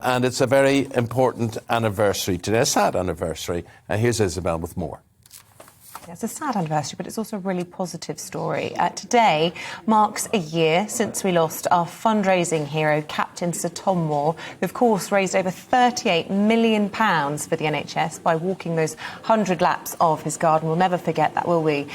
And it's a very important anniversary today, a sad anniversary. And here's Isabel with more. It's a sad anniversary, but it's also a really positive story. Today marks a year since we lost our fundraising hero, Captain Sir Tom Moore, who, of course, raised over £38 million for the NHS by walking those 100 laps of his garden. We'll never forget that, will we?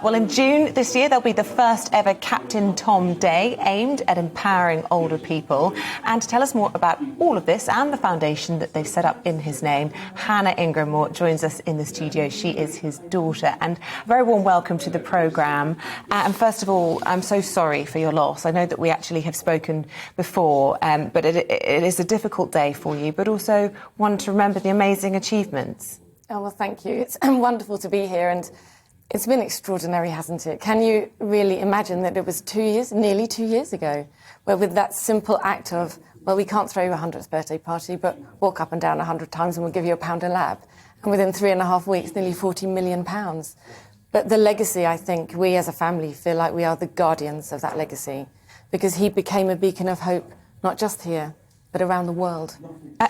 Well, in June this year, there'll be the first ever Captain Tom Day aimed at empowering older people. And to tell us more about all of this and the foundation that they've set up in his name, Hannah Ingram Moore joins us in the studio. She is his daughter. And a very warm welcome to the programme. And first of all, I'm so sorry for your loss. I know that we actually have spoken before, but it is a difficult day for you, but also one to remember the amazing achievements. Oh, well, thank you. It's wonderful to be here, and it's been extraordinary, hasn't it? Can you really imagine that it was nearly 2 years ago, where with that simple act of, well, we can't throw you a 100th birthday party, but walk up and down 100 times and we'll give you £1 a lap. And within 3.5 weeks, nearly £40 million. But the legacy, I think, we as a family feel like we are the guardians of that legacy, because he became a beacon of hope, not just here, but around the world.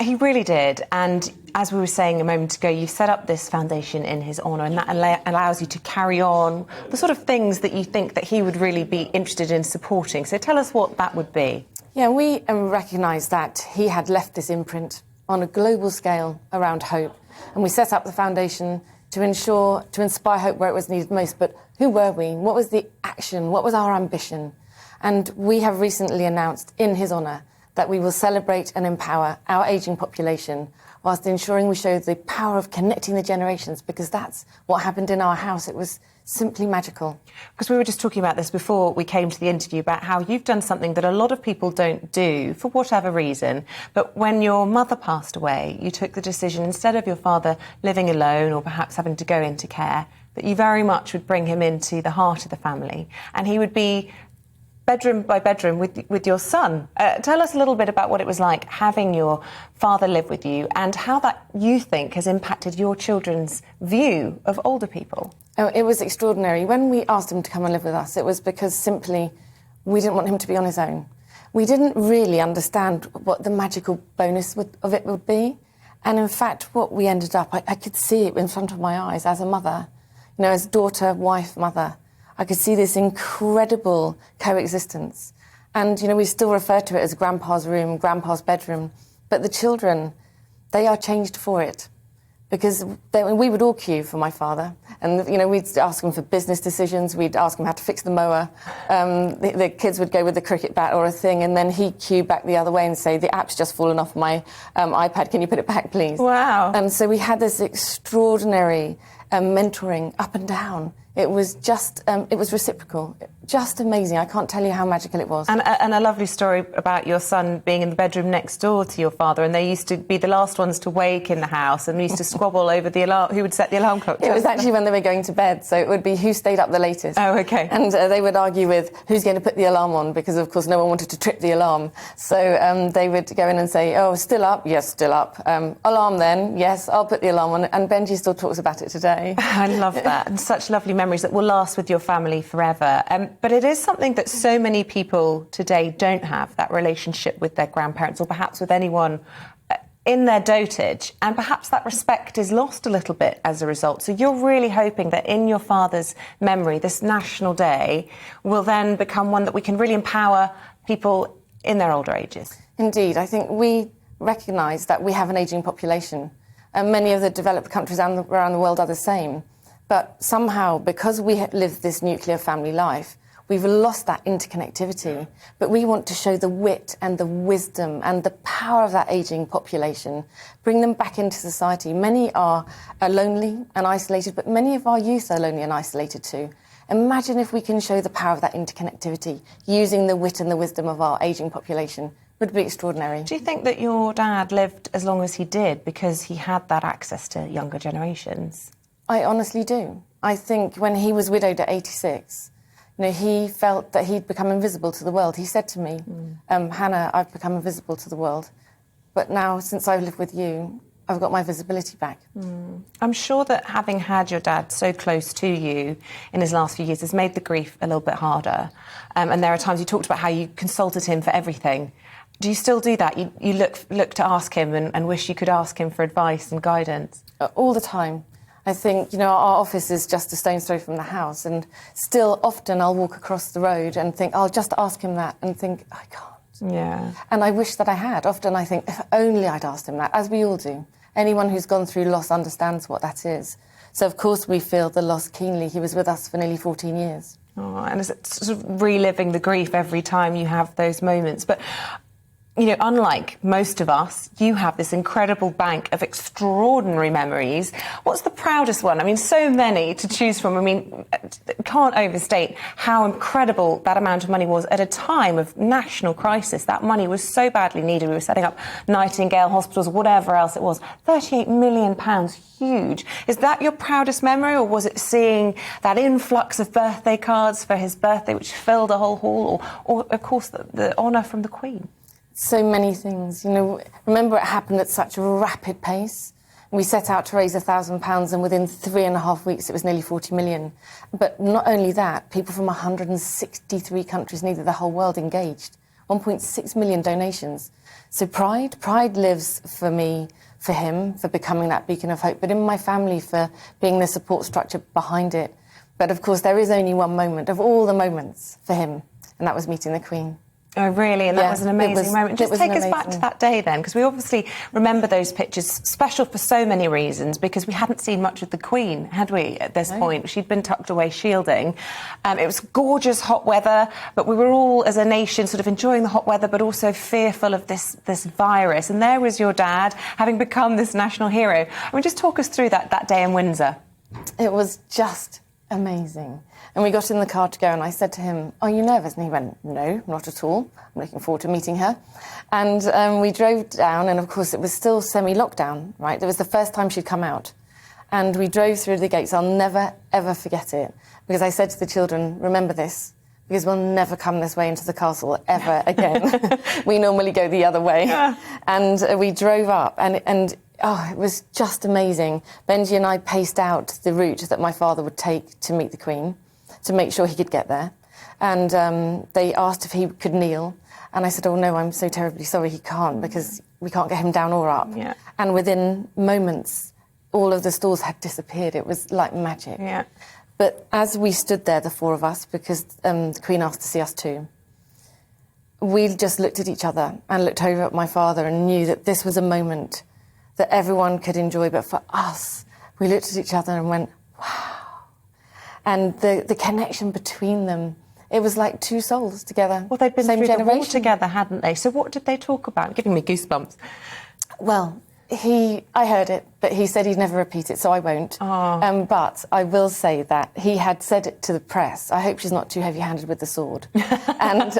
He really did. And as we were saying a moment ago, you set up this foundation in his honour, and that allows you to carry on the sort of things that you think that he would really be interested in supporting. So tell us what that would be. Yeah, we recognise that he had left this imprint on a global scale around hope. And we set up the foundation to inspire hope where it was needed most. But who were we? What was the action? What was our ambition? And we have recently announced, in his honour, that we will celebrate and empower our ageing population whilst ensuring we show the power of connecting the generations, because that's what happened in our house. It was simply magical. Because we were just talking about this before we came to the interview, about how you've done something that a lot of people don't do for whatever reason. But when your mother passed away, you took the decision, instead of your father living alone or perhaps having to go into care, that you very much would bring him into the heart of the family, and he would be bedroom by bedroom with your son. Tell us a little bit about what it was like having your father live with you, and how that, you think, has impacted your children's view of older people. Oh, it was extraordinary. When we asked him to come and live with us, it was because simply we didn't want him to be on his own. We didn't really understand what the magical bonus of it would be. And in fact, what we ended up, I could see it in front of my eyes as a mother, as daughter, wife, mother. I could see this incredible coexistence. And, we still refer to it as grandpa's room, grandpa's bedroom. But the children, they are changed for it. Because we would all queue for my father. And, we'd ask him for business decisions. We'd ask him how to fix the mower. The kids would go with the cricket bat or a thing. And then he'd queue back the other way and say, the app's just fallen off my iPad. Can you put it back, please? Wow. And so we had this extraordinary mentoring up and down. It was just, it was reciprocal. Just amazing. I can't tell you how magical it was. And a lovely story about your son being in the bedroom next door to your father, and they used to be the last ones to wake in the house, and we used to squabble over the alarm, who would set the alarm clock. It was actually when they were going to bed, so it would be who stayed up the latest. Oh, OK. And they would argue with who's going to put the alarm on, because, of course, no one wanted to trip the alarm. So they would go in and say, oh, still up? Yes, still up. Alarm then? Yes, I'll put the alarm on. And Benji still talks about it today. I love that. And such lovely memories that will last with your family forever. But it is something that so many people today don't have, that relationship with their grandparents, or perhaps with anyone in their dotage, and perhaps that respect is lost a little bit as a result. So you're really hoping that in your father's memory, this National Day will then become one that we can really empower people in their older ages. Indeed. I think we recognise that we have an ageing population, and many of the developed countries around the world are the same. But somehow, because we live this nuclear family life, we've lost that interconnectivity. But we want to show the wit and the wisdom and the power of that ageing population, bring them back into society. Many are lonely and isolated, but many of our youth are lonely and isolated too. Imagine if we can show the power of that interconnectivity using the wit and the wisdom of our ageing population. It would be extraordinary. Do you think that your dad lived as long as he did because he had that access to younger generations? I honestly do. I think when he was widowed at 86, he felt that he'd become invisible to the world. He said to me, Hannah, I've become invisible to the world. But now, since I've lived with you, I've got my visibility back. I'm sure that having had your dad so close to you in his last few years has made the grief a little bit harder. And there are times you talked about how you consulted him for everything. Do you still do that? You look to ask him and wish you could ask him for advice and guidance? All the time. I think, our office is just a stone's throw from the house, and still often I'll walk across the road and think, I'll just ask him that, and think, I can't. Yeah. And I wish that I had. Often I think, if only I'd asked him that, as we all do. Anyone who's gone through loss understands what that is. So, of course, we feel the loss keenly. He was with us for nearly 14 years. Oh, and it's sort of reliving the grief every time you have those moments. But unlike most of us, you have this incredible bank of extraordinary memories. What's the proudest one? I mean, so many to choose from. I mean, can't overstate how incredible that amount of money was at a time of national crisis. That money was so badly needed. We were setting up Nightingale hospitals, whatever else it was. £38 million, huge. Is that your proudest memory, or was it seeing that influx of birthday cards for his birthday, which filled a whole hall, or of course, the honour from the Queen? So many things. Remember, it happened at such a rapid pace. We set out to raise £1,000, and within 3.5 weeks, it was nearly 40 million. But not only that, people from 163 countries, nearly the whole world, engaged. 1.6 million donations. So pride lives for me, for him, for becoming that beacon of hope, but in my family for being the support structure behind it. But of course, there is only one moment of all the moments for him, and that was meeting the Queen. Oh, really? And that was an amazing moment. Just take us back to that day then, because we obviously remember those pictures, special for so many reasons, because we hadn't seen much of the Queen, had we, at this point? She'd been tucked away shielding. It was gorgeous hot weather, but we were all, as a nation, sort of enjoying the hot weather, but also fearful of this virus. And there was your dad, having become this national hero. I mean, just talk us through that day in Windsor. It was just amazing. And we got in the car to go, and I said to him, "Are you nervous?" And he went, "No, not at all. I'm looking forward to meeting her." And we drove down, and of course it was still semi-lockdown, right? It was the first time she'd come out. And we drove through the gates. I'll never, ever forget it, because I said to the children, "Remember this, because we'll never come this way into the castle ever again." We normally go the other way. Yeah. And we drove up, and it was just amazing. Benji and I paced out the route that my father would take to meet the Queen, to make sure he could get there. And they asked if he could kneel. And I said, "Oh, no, I'm so terribly sorry he can't, because we can't get him down or up." Yeah. And within moments, all of the stalls had disappeared. It was like magic. Yeah. But as we stood there, the four of us, because the Queen asked to see us too, we just looked at each other and looked over at my father and knew that this was a moment that everyone could enjoy. But for us, we looked at each other and went, wow. And the connection between them, it was like two souls together. Well, they'd been same through generation. the war together, hadn't they? So what did they talk about? Giving me goosebumps. Well, I heard it, but he said he'd never repeat it, so I won't. Oh. But I will say that he had said it to the press. I hope she's not too heavy-handed with the sword. And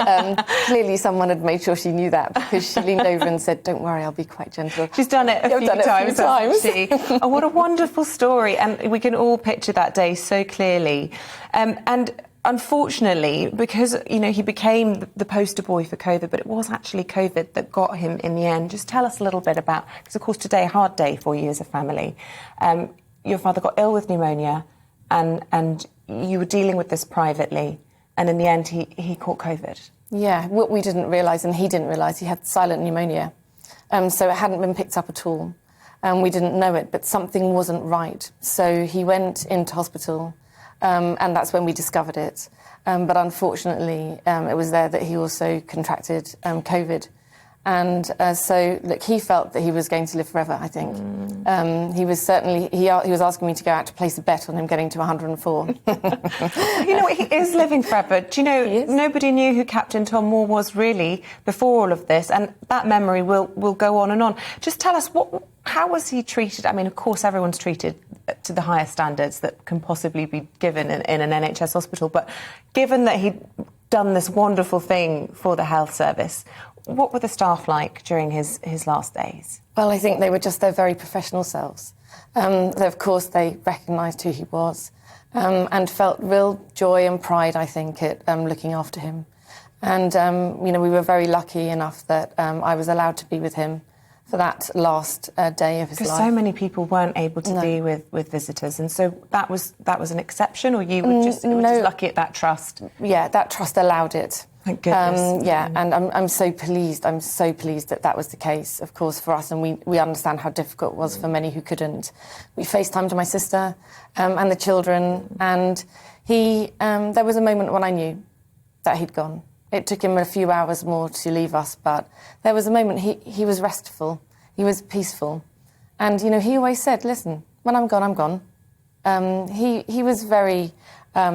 clearly someone had made sure she knew that, because she leaned over and said, "Don't worry, I'll be quite gentle." She's done it a few times. Hasn't she? Oh, what a wonderful story. And we can all picture that day so clearly. And unfortunately, because, he became the poster boy for COVID, but it was actually COVID that got him in the end. Just tell us a little bit about, because, of course, today, a hard day for you as a family. Your father got ill with pneumonia, and you were dealing with this privately, and in the end, he caught COVID. Yeah, what we didn't realise, and he didn't realise, he had silent pneumonia. So it hadn't been picked up at all. We didn't know it, but something wasn't right. So he went into hospital. And that's when we discovered it. But unfortunately, it was there that he also contracted COVID. And so, look, he felt that he was going to live forever, I think. He was certainly... He was asking me to go out to place a bet on him getting to 104. You know what? He is living forever. Do you know, nobody knew who Captain Tom Moore was, really, before all of this. And that memory will go on and on. Just tell us, how was he treated? I mean, of course, everyone's treated to the highest standards that can possibly be given in an NHS hospital. But given that he'd done this wonderful thing for the health service, what were the staff like during his last days? Well, I think they were just their very professional selves. Of course, they recognised who he was and felt real joy and pride, I think, at looking after him. And, we were very lucky enough that I was allowed to be with him for that last day of his life. Because so many people weren't able to be with visitors, and so that was an exception, or you were just lucky at that trust? Yeah, that trust allowed it. Thank goodness. And I'm so pleased. I'm so pleased that was the case, of course, for us, and we understand how difficult it was for many who couldn't. We FaceTimed my sister and the children, and there was a moment when I knew that he'd gone. It took him a few hours more to leave us, but there was a moment he was restful, he was peaceful. And, you know, he always said, listen, when I'm gone, I'm gone. He was very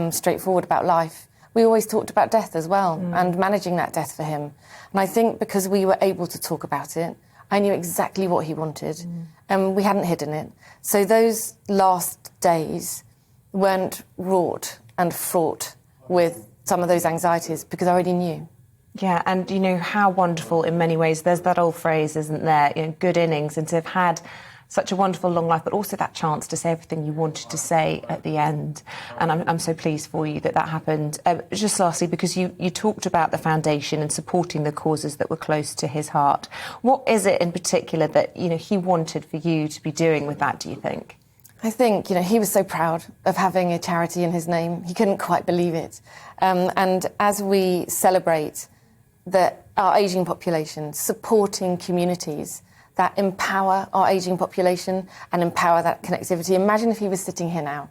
straightforward about life. We always talked about death as well, and managing that death for him. And I think because we were able to talk about it, I knew exactly what he wanted, and we hadn't hidden it. So those last days weren't wrought and fraught with some of those anxieties, because I already knew. Yeah, and, you know, how wonderful in many ways. There's that old phrase, isn't there, you know, good innings, and to have had such a wonderful long life, but also that chance to say everything you wanted to say at the end. And I'm so pleased for you that happened. Just lastly, because you talked about the foundation and supporting the causes that were close to his heart. What is it in particular that, you know, he wanted for you to be doing with that, do you think? I think, you know, he was so proud of having a charity in his name. He couldn't quite believe it. And as we celebrate our ageing population, supporting communities that empower our ageing population and empower that connectivity, imagine if he was sitting here now.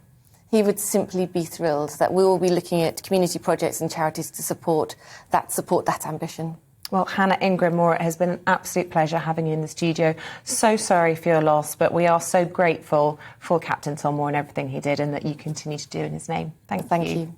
He would simply be thrilled that we will be looking at community projects and charities to support that ambition. Well, Hannah Ingram-Moore, it has been an absolute pleasure having you in the studio. So sorry for your loss, but we are so grateful for Captain Tom Moore and everything he did and that you continue to do in his name. Thank you.